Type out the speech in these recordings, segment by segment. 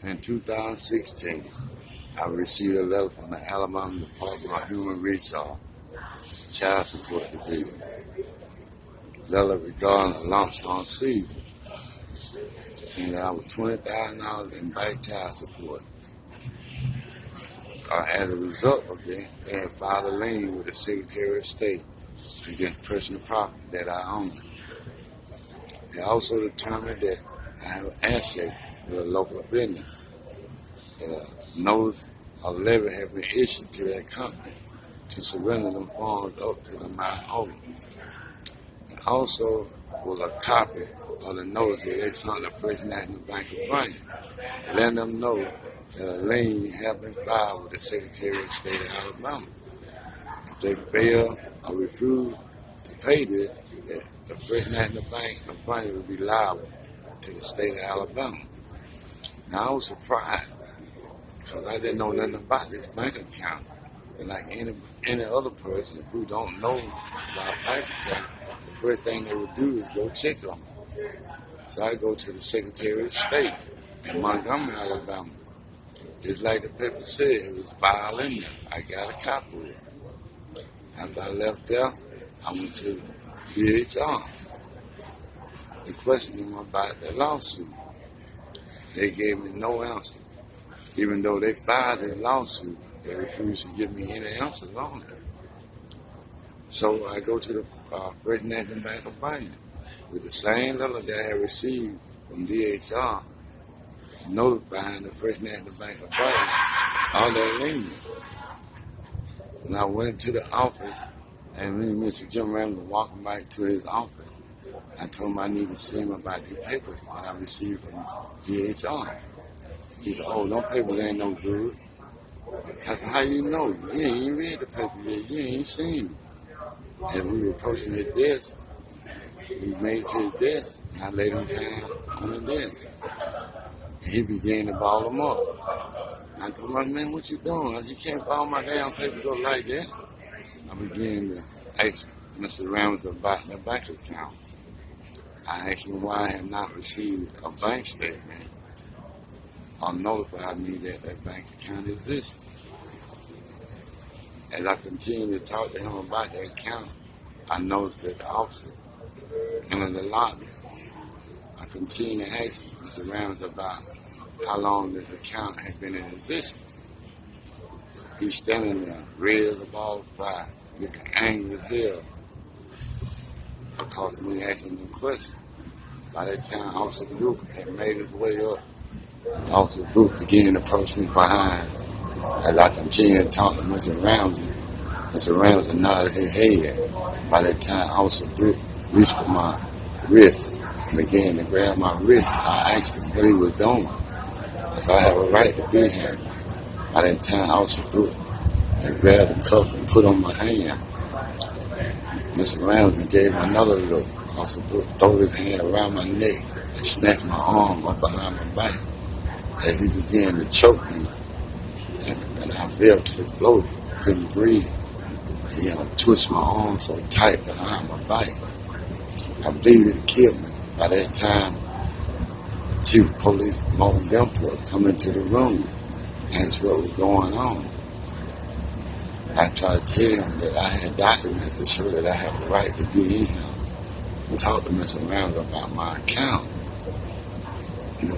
In 2016, I received a letter from the Alabama Department of Human Resources Child Support Division. Letter regarding a lump sum season, saying that I was $20,000 in back child support. As a result of that, they had filed a lien with the Secretary of State against personal property that I own. They also determined that I have an asset with a local business. A notice of levy has been issued to that company to surrender them funds up to the amount owed. And also was a copy of the notice that they sent the First National Bank of Brundidge, letting them know that a lien has been filed with the Secretary of State of Alabama. If they fail or refuse to pay this, the First National Bank of Brundidge will be liable to the state of Alabama. Now I was surprised because I didn't know nothing about this bank account. And like any other person who don't know about bank account, the first thing they would do is go check on them. So I go to the Secretary of State in Montgomery, Alabama. Just like the paper said, it was filed in there. I got a copy of it. After I left there, I went to DHR. They questioned them about the lawsuit. They gave me no answer. Even though they filed a lawsuit, they refused to give me any answers on it. So I go to the First National Bank of Brundidge with the same letter that I had received from DHR notifying the First National Bank of Brundidge all that lien. When I went into the office, and me and Mr. Jim Ramage were walking back to his office, I told him I needed to see him about the papers that I received from DHR. He said, "Oh, them papers ain't no good." I said, "How you know? You ain't read the paper yet. You ain't seen them." And we were approaching his desk. We made it to his desk, and I laid him down on the desk. And he began to ball them up. And I told him, "Man, what you doing?" I said, "You can't ball my damn papers up like that." I began to ask Mr. Ramage about the bank account. I asked him why I had not received a bank statement or notified me that that bank account existed. As I continued to talk to him about the account, I noticed that the officer in the lobby, I continued to ask Mr. Ramage about how long this account had been in existence. He's standing there, red as a ball of fire, looking angry as hell because of me asking him questions. By that time, Officer Duke had made his way up. Officer Duke began to approach me behind. As I continued to talk to Mr. Ramage nodded his head. By that time, Officer Duke reached for my wrist and began to grab my wrist. I asked him what he was doing. I said, "I have a right to be here." By that time, Officer Duke had grabbed the cuff and put on my hand. Mr. Ramage gave me another look. Officer Duke threw his hand around my neck and snatched my arm up behind my back. As he began to choke me, and I fell to the floor, couldn't breathe. He twisted my arm so tight behind my back. I believed it killed me. By that time, Chief of Police Martin Demford come into the room and asked what was going on. I tried to tell him that I had documents to show that I have the right to be in here and talk to Mr. Ramage about my account.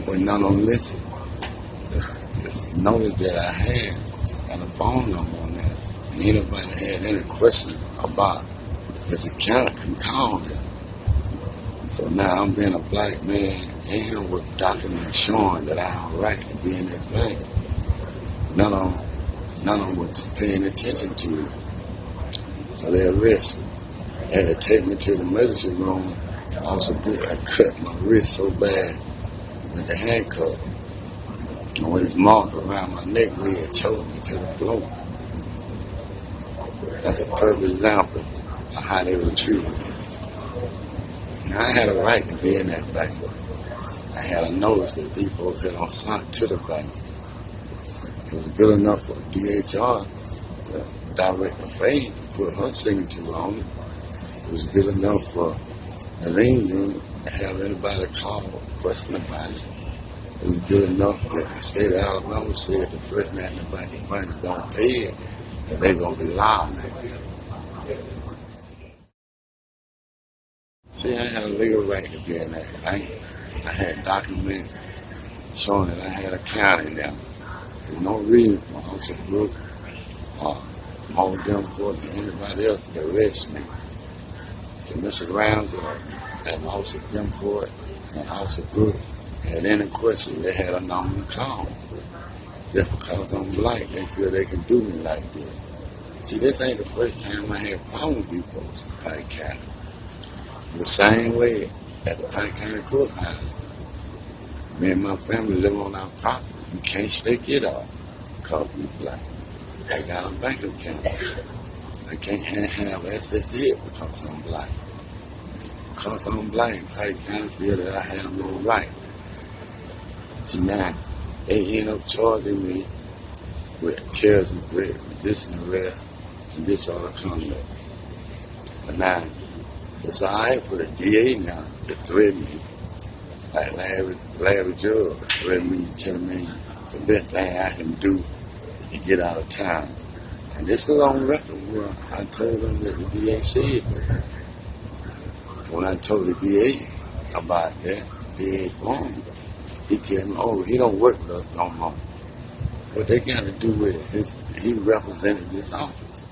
But none of them listened. Just noted that I had and a phone number on that. And anybody had any question about this account can call them. So now I'm being a black man in here with documents showing that I have a right to be in this bank. None of them was paying attention to it. So they arrested me. They had to take me to the emergency room. Also, I cut my wrist so bad with the handcuff. And with his mark around my neck, where he had choked me to the floor. That's a perfect example of how they were treating me. Now, I had a right to be in that bank. I had a notice that these folks had on sent to the bank. It was good enough for DHR to direct the bank to put her signature on it. It was good enough for the lien room to have anybody call or question about it. It was good enough that the state of Alabama said the First National Bank of Brundidge don't pay it, that they're going to be liable. See, I had a legal right to be in that bank. I had documents showing that I had a account in there. There's no reason for Officer Brooke or all them for anybody else to arrest me. To mess around and Officer Demford and Officer Brooke had any question, they had a number to call. Just because I'm black, they feel they can do me like this. See, this ain't the first time I had problems with you folks in Pike County. The same way at the Pike County Courthouse. Me and my family live on our property. You can't stake it off because we black. I got a bank account. I can't have access to it because I'm black. Because I'm black, Pike County feel that I have no right. See now, they end up charging me with terrorism threat, resisting arrest, and disorder conduct. But now, it's alright for the DA now to threaten me. Like Larry Judge threatened me, telling me the best thing I can do is to get out of town. And this is on record where I told them that the DA said that. When I told the DA about that, they informed me. He told me, oh, he don't work with us no more. What they got to do with it, he represented this office.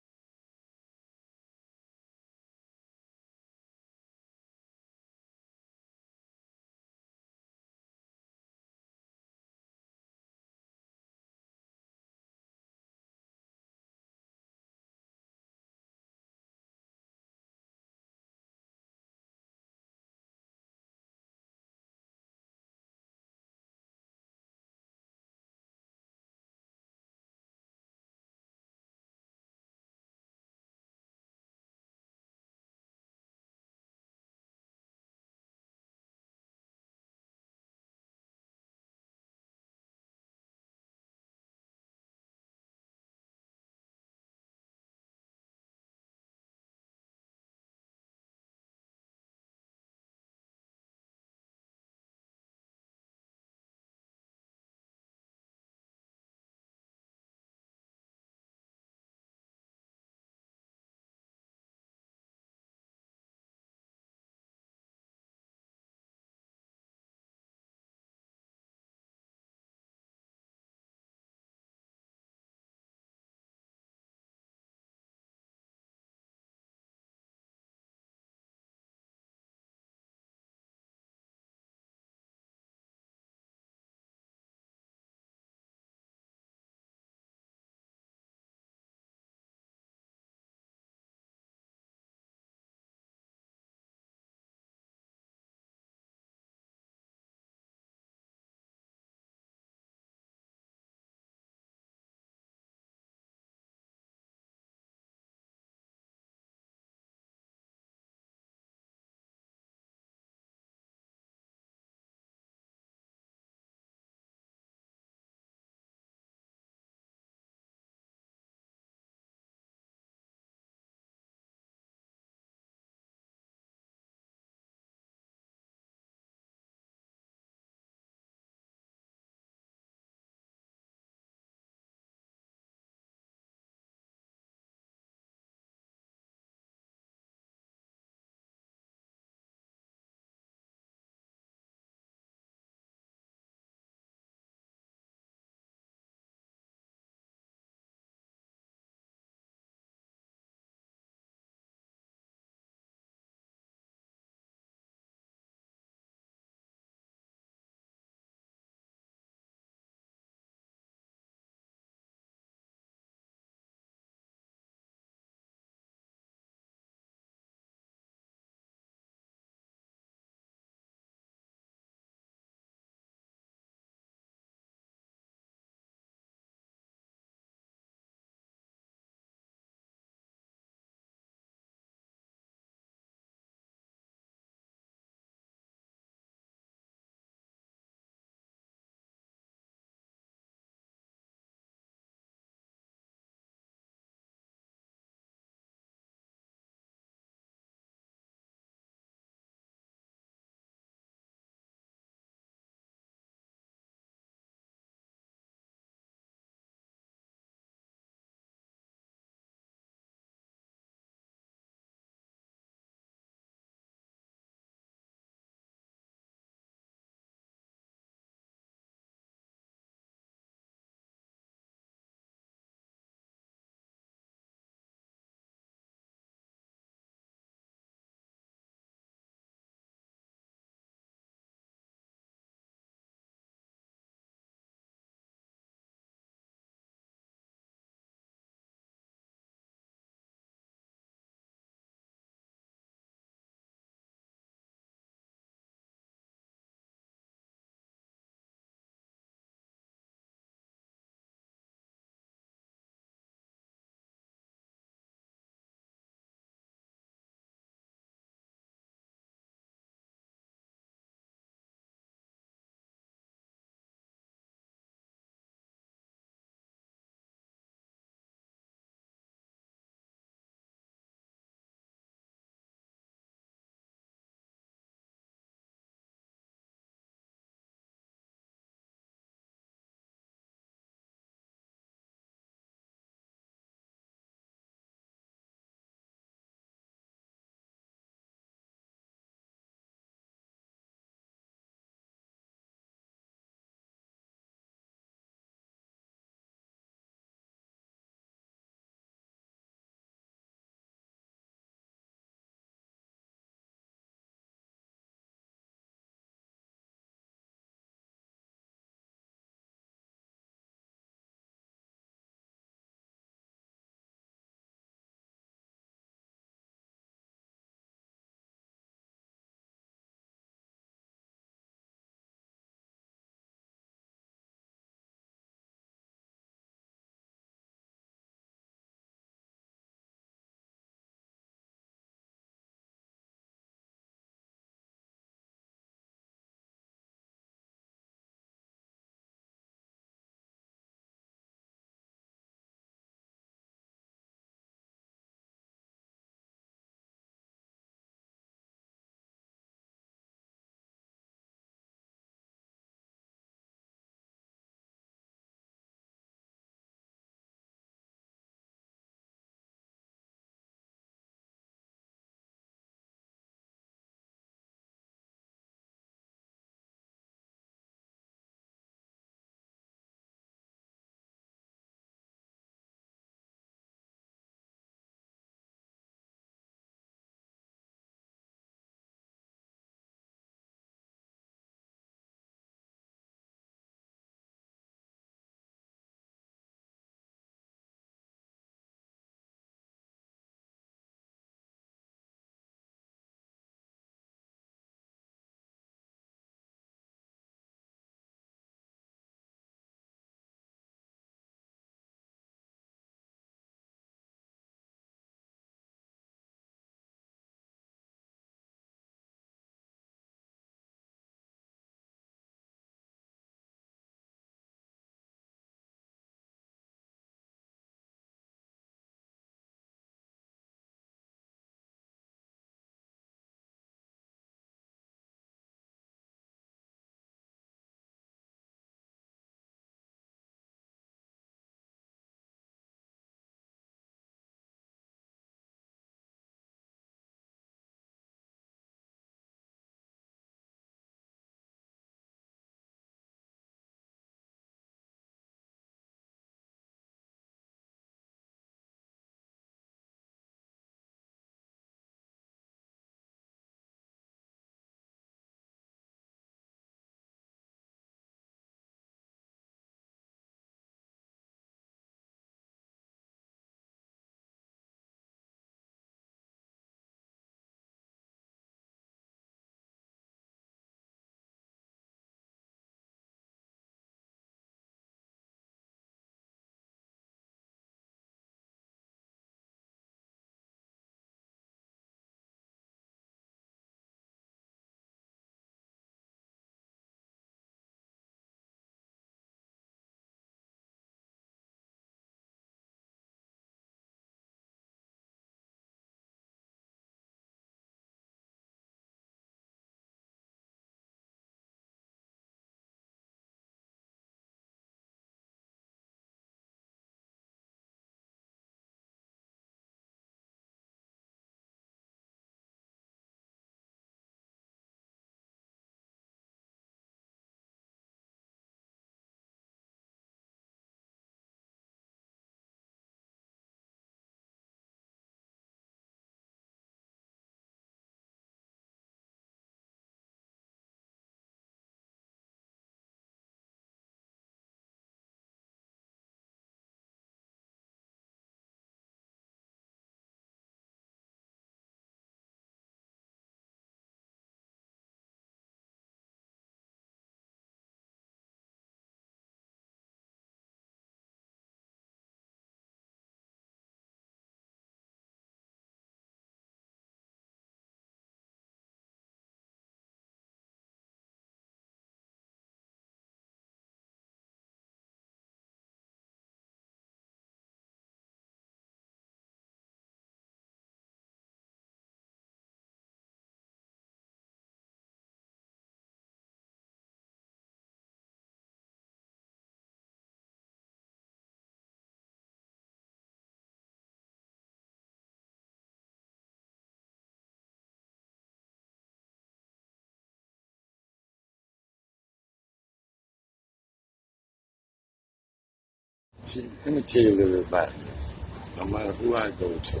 See, let me tell you a little bit about this. No matter who I go to,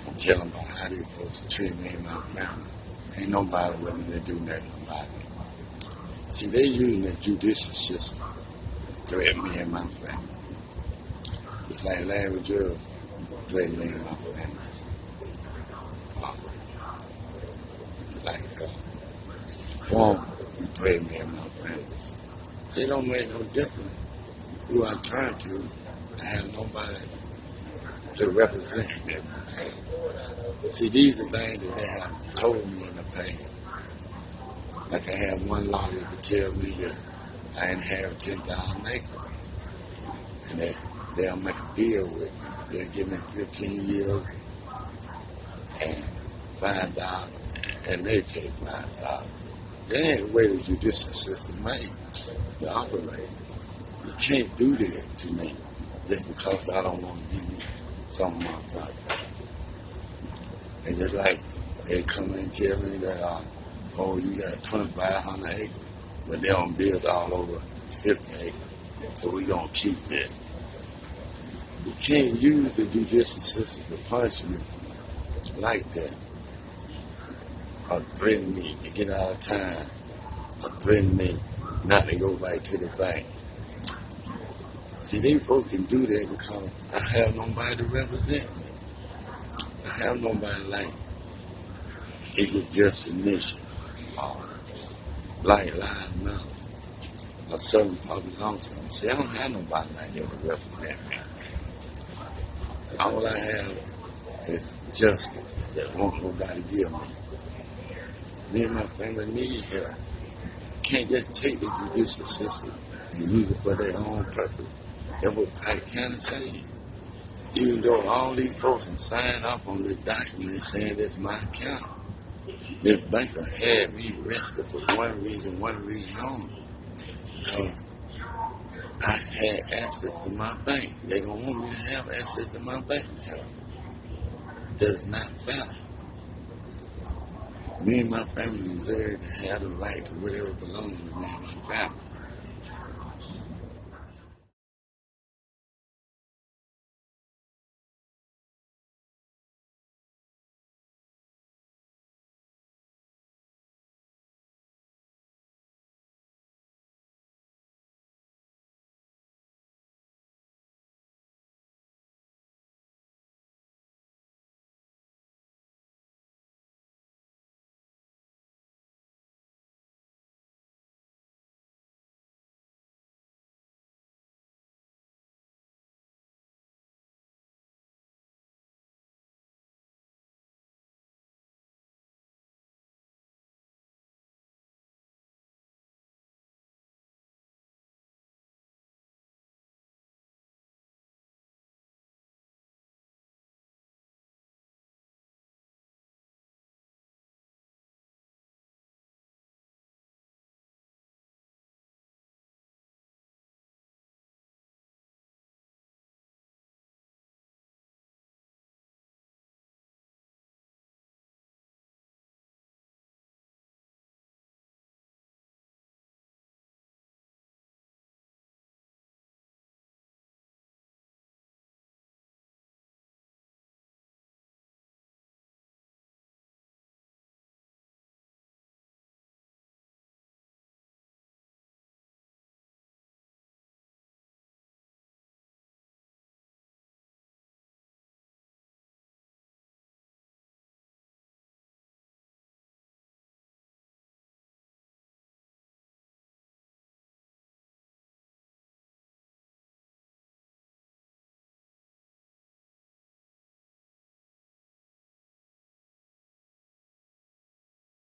I'm telling them about how they supposed to treat me and my family. Ain't nobody willing to do nothing about it. See, they using the judicial system to threaten me and my family. It's like Ramage III threatened me and my family. Like former, he threatened me and my family. See, it don't make no difference who I turn to. I have nobody to represent me. See, these are things that they have told me in the past. Like I had one lawyer to tell me that I inherit 10,000 acres. And that they'll make a deal with me. They'll give me 15 years and $5, and they take $5. That ain't the way the judicial system made to operate. You can't do that to me just because I don't want to give you some of my property. And just like they come and tell me that, oh, you got 2,500 acres, but they don't build all over 50 acres. So we gonna keep that. You can't use the judicial system to punish me like that. Or threaten me to get out of town. Or threaten me not to go back to the bank. See, they folks can do that because I have nobody to represent me. I have nobody like Equal Justice Mission, or Black Lives Matter, or Southern Public Law Center. See, I don't have nobody like that to represent me. All I have is justice that won't nobody give me. Me and my family need help. Can't just take the judicial system and use it for their own purpose. That's what Pike County saying. Even though all these folks have signed up on this document saying this my account, this banker had me arrested for one reason only. Because I had access to my bank. They don't want me to have access to my bank account. Does not matter. Me and my family deserve to have the right to whatever belongs to me and my family.